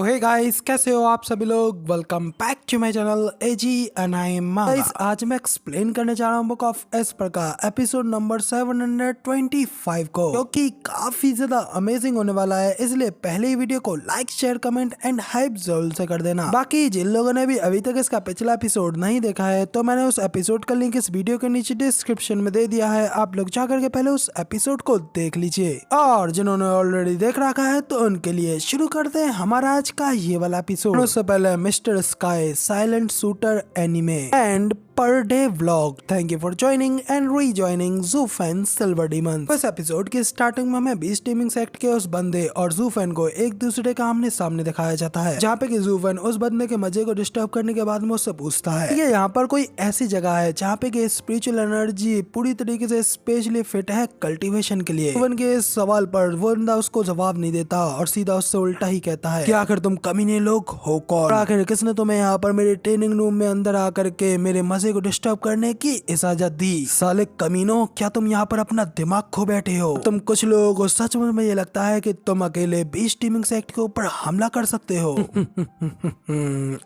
Hey guys, कैसे हो आप सभी लोग। Welcome back to my channel AG and I am guys. आज मैं एक्सप्लेन करने जा रहा हूँ बुक ऑफ एस्पर का एपिसोड नंबर 725 को, जो कि काफी ज्यादा अमेजिंग होने वाला है। इसलिए पहले ही वीडियो को like, share, comment and hype जरूर से कर देना। बाकी जिन लोगों ने भी अभी तक इसका पिछला एपिसोड नहीं देखा है तो मैंने उस एपिसोड का लिंक इस वीडियो के नीचे डिस्क्रिप्शन में दे दिया है, आप लोग जाकर के पहले उस एपिसोड को देख लीजिए। और जिन्होंने ऑलरेडी देख रखा है तो उनके लिए शुरू करते हैं हमारा आज का ये वाला एपिसोड। उससे पहले mister sky silent shooter anime and per day vlog, thank you for joining and rejoining ज़ूफेन सिल्वर डीमन। इस एपिसोड की स्टार्टिंग में हमें बीस्ट टीमिंग सेक्ट के उस बंदे और ज़ूफेन को एक दूसरे का आमने सामने दिखाया जाता है, जहाँ पे कि ज़ूफेन उस बंदे के मजे को डिस्टर्ब करने के बाद में उससे पूछता है ये यहाँ पर कोई ऐसी जगह है जहाँ पे कि स्पिरिचुअल एनर्जी पूरी तरीके से स्पेशली फिट है कल्टीवेशन के लिए। ज़ूफेन के इस सवाल पर वो बंदा उसको जवाब नहीं देता और सीधा उससे उल्टा ही कहता है कि आखिर तुम कमीने लोग हो कौन, आखिर किसने तुम्हें यहाँ पर मेरे ट्रेनिंग रूम में अंदर आकर के मेरे मजे को डिस्टर्ब करने की इजाजत दी। साले कमीनों, क्या तुम यहाँ पर अपना दिमाग खो बैठे हो? तुम कुछ लोगों को सच में ये लगता है कि तुम अकेले बीस्ट टीमिंग सेक्ट के ऊपर हमला कर सकते हो?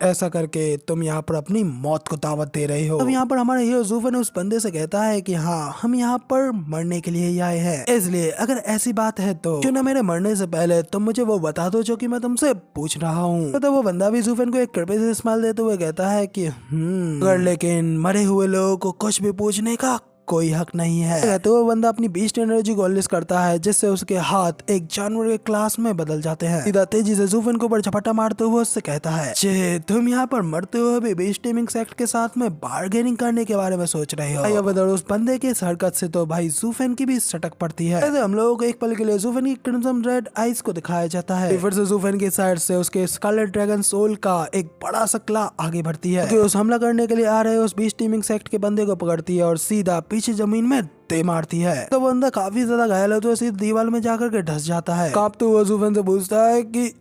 ऐसा करके तुम यहाँ पर अपनी मौत को दावत दे रहे हो। अब यहाँ पर हमारा हीरो ज़ूफेन उस बंदे से कहता है कि हाँ, हम यहाँ पर मरने के लिए ही आए हैं, इसलिए अगर ऐसी बात है तो क्यों ना मेरे मरने से पहले तुम मुझे वो बता दो जो कि मैं तुमसे पूछ रहा हूँ। तो वो बंदा भी ज़ूफेन को एक कृपे से स्माइल देते हुए कहता है कि अगर लेकिन मरे हुए लोगों को कुछ भी पूछने का कोई हक नहीं है। तो वो बंदा अपनी बीस्ट एनर्जी को अनलिस्ट करता है, जिससे उसके हाथ एक जानवर के क्लास में बदल जाते हैं। सीधा तेजी से ज़ूफेन के ऊपर झपट्टा मारते हुए उससे कहता है जे तुम यहाँ पर मरते हुए भी बीस्ट टीमिंग सेक्ट के साथ में बार्गेनिंग करने के बारे में सोच रहे हो। भाई उस बंदे की इस हरकत से तो भाई ज़ूफेन की भी सटक पड़ती है। हम लोगों को एक पल के लिए ज़ूफेन की क्रिम्सन रेड आइज को दिखाया जाता है। फिर से ज़ूफेन की साइड से उसके स्कारलेट ड्रैगन सोल का एक बड़ा सा क्ला आगे बढ़ती है, जो उस हमला करने के लिए आ रहे उस बीस्ट टीमिंग सेक्ट के बंदे को पकड़ती है और सीधा पीछे जमीन में दे मारती है। तो वो बंदा काफी ज्यादा घायल होता है, सीधे दीवार में जाकर के ढस जाता है। कांपते हुए ज़ूफेन से पूछता है कि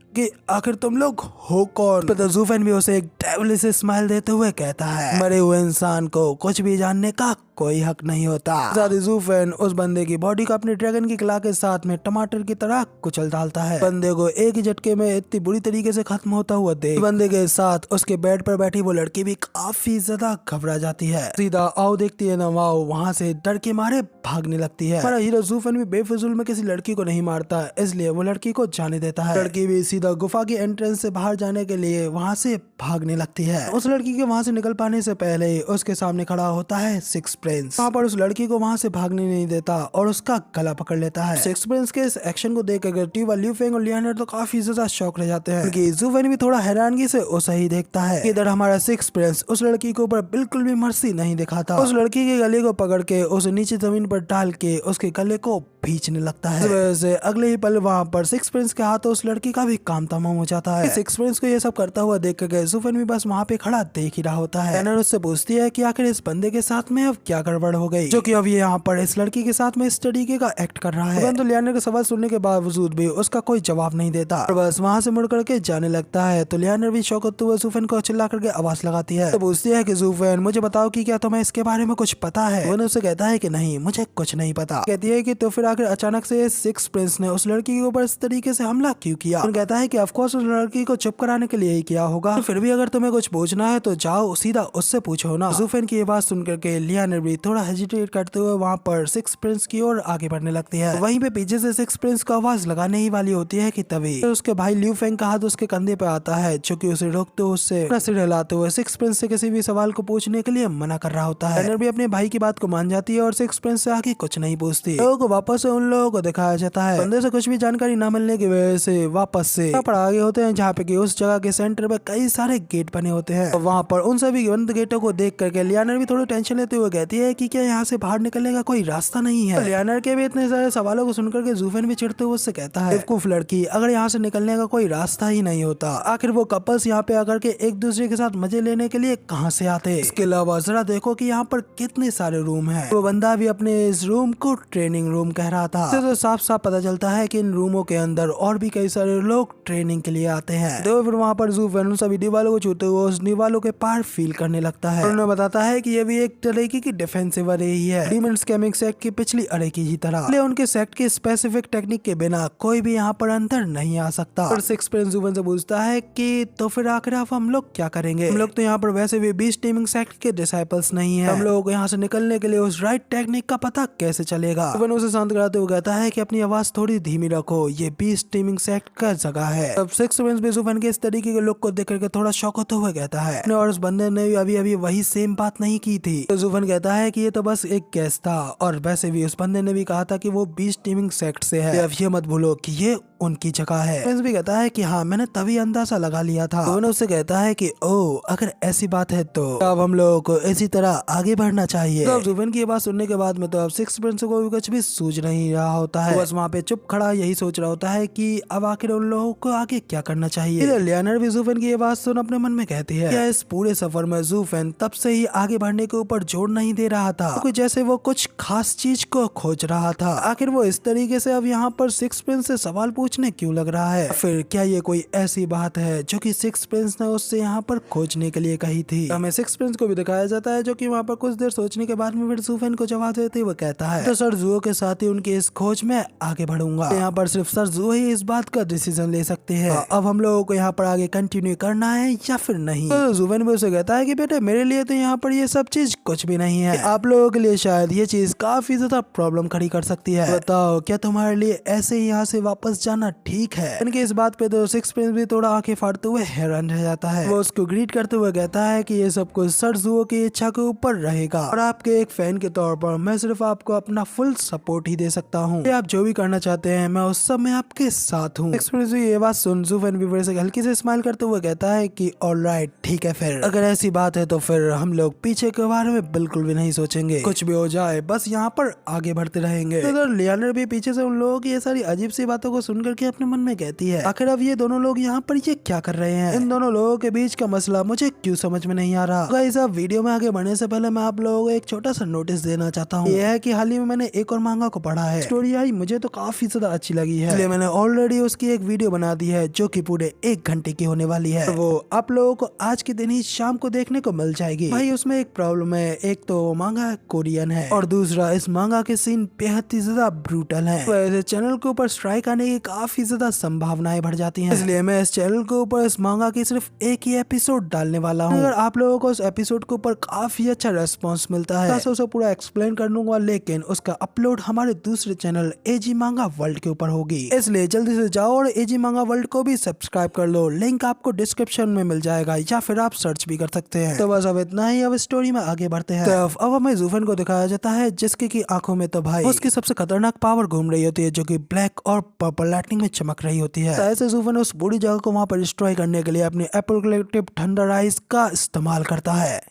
आखिर तुम लोग हो कौन? तो ज़ूफेन भी उसे एक डेविलिश स्माइल देते हुए कहता है मरे हुए इंसान को कुछ भी जानने का कोई हक नहीं होता। साथ ही ज़ूफेन उस बंदे की बॉडी को अपने ड्रैगन की क्ला के साथ में टमाटर की तरह कुचल डालता है। बंदे को एक ही झटके में इतनी बुरी तरीके से खत्म होता हुआ देख बंदे के साथ उसके बेड पर बैठी वो लड़की भी काफी ज्यादा घबरा जाती है। सीधा आओ देखती है ना वाओ वहाँ से डर के मारे भागने लगती है। हमारा हीरो ज़ूफेन भी बेफिजूल में किसी लड़की को नहीं मारता, इसलिए वो लड़की को जाने देता है। लड़की भी सीधा गुफा की एंट्रेंस से बाहर जाने के लिए वहाँ से भागने लगती है। उस लड़की के वहाँ से निकल पाने से पहले उसके सामने खड़ा होता है सिक्स प्रिंस। वहाँ पर उस लड़की को वहाँ से भागने नहीं देता और उसका गला पकड़ लेता है। सिक्स प्रिंस के इस एक्शन को देखकर टीवा, लियू फेंग और लियानर तो काफी ज्यादा शॉक रह जाते हैं, क्योंकि ज़ूफेन भी थोड़ा हैरानगी से उसे ही देखता है। इधर हमारा सिक्स प्रिंस उस लड़की के ऊपर बिल्कुल भी मर्सी नहीं दिखाता। उस लड़की के गले को पकड़ के उसे नीचे जमीन पर डाल के उसके गले को खींचने लगता है। इस वजह से अगले ही पल वहाँ पर सिक्स प्रिंस के हाथों उस लड़की का भी काम तमाम हो जाता है। सिक्स प्रिंस को ये सब करता हुआ देख कर ज़ूफेन भी बस वहाँ पे खड़ा देख ही रहा होता है। लियानर उससे पूछती है कि आखिर इस बंदे के साथ में अब क्या गड़बड़ हो गई, जो कि अब ये यहाँ पर इस लड़की के साथ में इस तरीके का एक्ट कर रहा है। तो लियानर का सवाल सुनने के बावजूद भी उसका कोई जवाब नहीं देता और बस वहाँ से मुड़ करके जाने लगता है। तो लियानर भी शौक होते हुए ज़ूफेन को चिल्ला करके आवाज लगाती है। तो पूछती है कि ज़ूफेन मुझे बताओ कि क्या तुम्हें इसके बारे में कुछ पता है? वो उससे कहता है कि नहीं, मुझे कुछ नहीं पता। कहती है कि तो फिर आखिर अचानक से सिक्स प्रिंस ने उस लड़की के ऊपर इस तरीके से हमला क्यों किया? कहता है कि ऑफ कोर्स उस लड़की को चुप कराने के लिए ही किया होगा, फिर भी अगर तुम्हें कुछ पूछना है तो जाओ सीधा उससे पूछो ना। ज़ूफेन की ये बात सुनकर के लियानर भी थोड़ा हेजिटेट करते हुए वहाँ पर सिक्स प्रिंस की ओर आगे बढ़ने लगती है। वहीं पे पीछे से सिक्स प्रिंस को आवाज लगाने ही वाली होती है कि तभी तो उसके भाई लियू फेंग का हाथ उसके कंधे पे आता है, जो कि उसे रोकते हुए उससे सिर हिलाते हुए सिक्स प्रिंस से किसी भी सवाल को पूछने के लिए मना कर रहा होता है। लियानर भी अपने भाई की बात को मान जाती है और सिक्स प्रिंस से आगे कुछ नहीं पूछती। लोगों को वापस से उन लोगों को दिखाया जाता है। बंदे से कुछ भी जानकारी न मिलने की वजह से वापस से आगे होते हैं, जहाँ पे कि उस जगह के सेंटर में कई सारे गेट बने होते हैं। वहाँ पर उन सभी बंद गेटों को देख करके लियानर भी थोड़ी टेंशन लेते हुए कहती है कि क्या यहाँ से बाहर निकलने का कोई रास्ता नहीं है? लियानर के भी इतने सारे सवालों को सुनकर के ज़ूफेन भी चिढ़ते हुए उससे कहता है बेवकूफ लड़की, अगर यहाँ से निकलने का कोई रास्ता ही नहीं होता आखिर वो कपल्स यहाँ पे आकर के एक दूसरे के साथ मजे लेने के लिए कहाँ से आते? इसके अलावा जरा देखो कि यहाँ पर कितने सारे रूम है। वो बंदा भी अपने इस रूम को ट्रेनिंग रूम कह रहा था। तो साफ साफ पता चलता है कि इन रूमों के अंदर और भी कई सारे लोग ट्रेनिंग के लिए आते हैं। तो फिर वहाँ पर ज़ूफेन उन सभी दीवालों को छूते हुए उस दीवालों के पार फील करने लगता है। उन्हें बताता है कि ये भी एक तरीके की डिफेंसिव अरे ही है, डीमन स्कैमिंग सेक्ट की पिछली अरे की ही तरह। इसलिए उनके सेक्ट की स्पेसिफिक टेक्निक के बिना कोई भी यहाँ पर अंदर नहीं आ सकता। और सिक्स प्रिंस ज़ूफेन से पूछता है कि तो फिर आखिर आप हम लोग क्या करेंगे? हम लोग तो यहाँ पर वैसे भी बीस्ट टीमिंग सेक्ट के डिसाइपल्स नहीं है, हम लोगों को यहाँ से निकलने के लिए उस राइट टेक्निक का पता कैसे चलेगा? ज़ूफेन उसे शांत कराते हुए कहता है कि अपनी आवाज थोड़ी धीमी रखो, ये बीस्ट टीमिंग सेक्ट का जगह है। अब सिक्स प्रिंस भी ज़ूफेन के इस तरीके के लुक को देख करके थोड़ा शॉक होते हुए कहता है, और उस बंदे ने अभी अभी वही सेम बात नहीं की थी। तो ज़ूफेन कहता है कि ये तो बस एक गैस था, और वैसे भी उस बंदे ने भी कहा था कि वो बीस्ट टीमिंग सेक्ट से है। अब ये मत भूलो कि ये उनकी जगह है। प्रिंस भी कहता है कि हाँ, मैंने तभी अंदाजा लगा लिया था। ज़ूफेन उससे कहता है कि ओ, अगर ऐसी बात है तो अब हम लोगों को इसी तरह आगे बढ़ना चाहिए। तो ज़ूफेन की बात सुनने के बाद में तो अब सिक्स प्रिंस को भी कुछ भी सूझ नहीं रहा होता है। बस वहाँ पे चुप खड़ा यही सोच रहा होता है कि अब आखिर उन लोगों को आगे क्या करना चाहिए। इधर लियानर भी ज़ूफेन की ये बात सुन अपने मन में कहती है, क्या इस पूरे सफर में ज़ूफेन तब से ही आगे बढ़ने के ऊपर जोर नहीं दे रहा था, तो जैसे वो कुछ खास चीज को खोज रहा था। आखिर वो इस तरीके से अब यहाँ पर सिक्स प्रिंस से सवाल पूछने क्यों लग रहा है? फिर क्या ये कोई ऐसी बात है जो कि सिक्स प्रिंस ने उससे यहाँ पर खोजने के लिए कही थी? हमें सिक्स प्रिंस को भी दिखाया जाता है जो कि वहाँ पर कुछ देर सोचने के बाद में फिर ज़ूफेन को जवाब देते हुए कहता है, तो सर जुओ के साथ ही उनकी इस खोज में आगे बढ़ूंगा। यहाँ पर सिर्फ सर जुओ ही इस बात का डिसीजन ले सकते हैं अब हम लोगों को यहाँ पर आगे कंटिन्यू करना है या फिर नहीं। तो ज़ूफेन भी उसे कहता है कि बेटे, मेरे लिए तो यहाँ पर ये सब चीज कुछ भी नहीं है, आप लोगों के लिए शायद ये चीज काफी ज्यादा प्रॉब्लम खड़ी कर सकती है। बताओ, क्या तुम्हारे लिए ऐसे ही यहाँ से वापस जाना ठीक है? इनकी इस बात पे तो सिक्स प्रिंस भी थोड़ा आंखें फाड़ते हुए हैरान रह जाता है। वो उसको ग्रीट करते हुए कहता है कि ये सब कुछ सर जुओ की इच्छा के ऊपर रहेगा, और आपके एक फैन के तौर पर मैं सिर्फ आपको अपना फुल सपोर्ट ही दे सकता हूँ। आप जो भी करना चाहते हैं मैं उस सब में आपके साथ हूँ। सिक्स प्रिंस ये बात सुन ज़ूफेन भी फिर से हल्की से स्माइल करते हुए कहता है कि ऑलराइट, ठीक है, फिर अगर ऐसी बात है तो फिर हम लोग पीछे के बारे में बिल्कुल भी नहीं सोचेंगे, कुछ भी हो जाए बस यहाँ पर आगे बढ़ते रहेंगे। तो लियानर भी पीछे से उन लोगों की ये सारी अजीब सी बातों को सुन करके अपने मन में कहती है, आखिर अब ये दोनों लोग यहाँ पर ये क्या कर रहे हैं? इन दोनों लोगों के बीच का मसला मुझे क्यों समझ में नहीं आ रहा। गाइस, अब वीडियो में आगे बढ़ने से पहले मैं आप लोगों को एक छोटा सा नोटिस देना चाहता हूँ। यह है कि हाल ही में मैंने एक और मांगा को पढ़ा है, स्टोरी आई मुझे तो काफी ज्यादा अच्छी लगी है, इसलिए मैंने ऑलरेडी उसकी एक वीडियो बना दी है जो कि पूरे 1 घंटे की होने वाली है। वो आप लोगों को आज के दिन ही शाम को देखने को मिल जाएगी। भाई, उसमें एक प्रॉब्लम है, एक तो मांगा कोरियन है और दूसरा इस मांगा के सीन बेहद ही ज्यादा ब्रूटल है। वैसे चैनल के ऊपर स्ट्राइक आने की काफी ज्यादा संभावनाएं बढ़ जाती हैं, इसलिए मैं इस चैनल के ऊपर इस मांगा की सिर्फ एक ही एपिसोड डालने वाला हूँ। अगर आप लोगों को इस एपिसोड के ऊपर काफी अच्छा रेस्पॉन्स मिलता है तो उसे पूरा एक्सप्लेन कर दूंगा, लेकिन उसका अपलोड हमारे दूसरे चैनल एजी मांगा वर्ल्ड के ऊपर होगी, इसलिए जल्दी से जाओ और एजी मांगा वर्ल्ड को भी सब्सक्राइब कर लो। लिंक आपको डिस्क्रिप्शन में मिल जाएगा या फिर आप सर्च भी कर सकते हैं। तो बस अब इतना ही, अब स्टोरी में आगे बढ़ते हैं। तो अब हमें ज़ूफेन को दिखाया जाता है जिसके की आंखों में तो भाई उसकी सबसे खतरनाक पावर घूम रही होती है जो कि ब्लैक और पर्पल लाइटनिंग में चमक रही होती है। ऐसे ज़ूफेन उस पूरी जगह को वहां पर डिस्ट्रॉय करने के लिए अपनी एपोकैलिप्टिक थंडर आइज का इस्तेमाल करता है।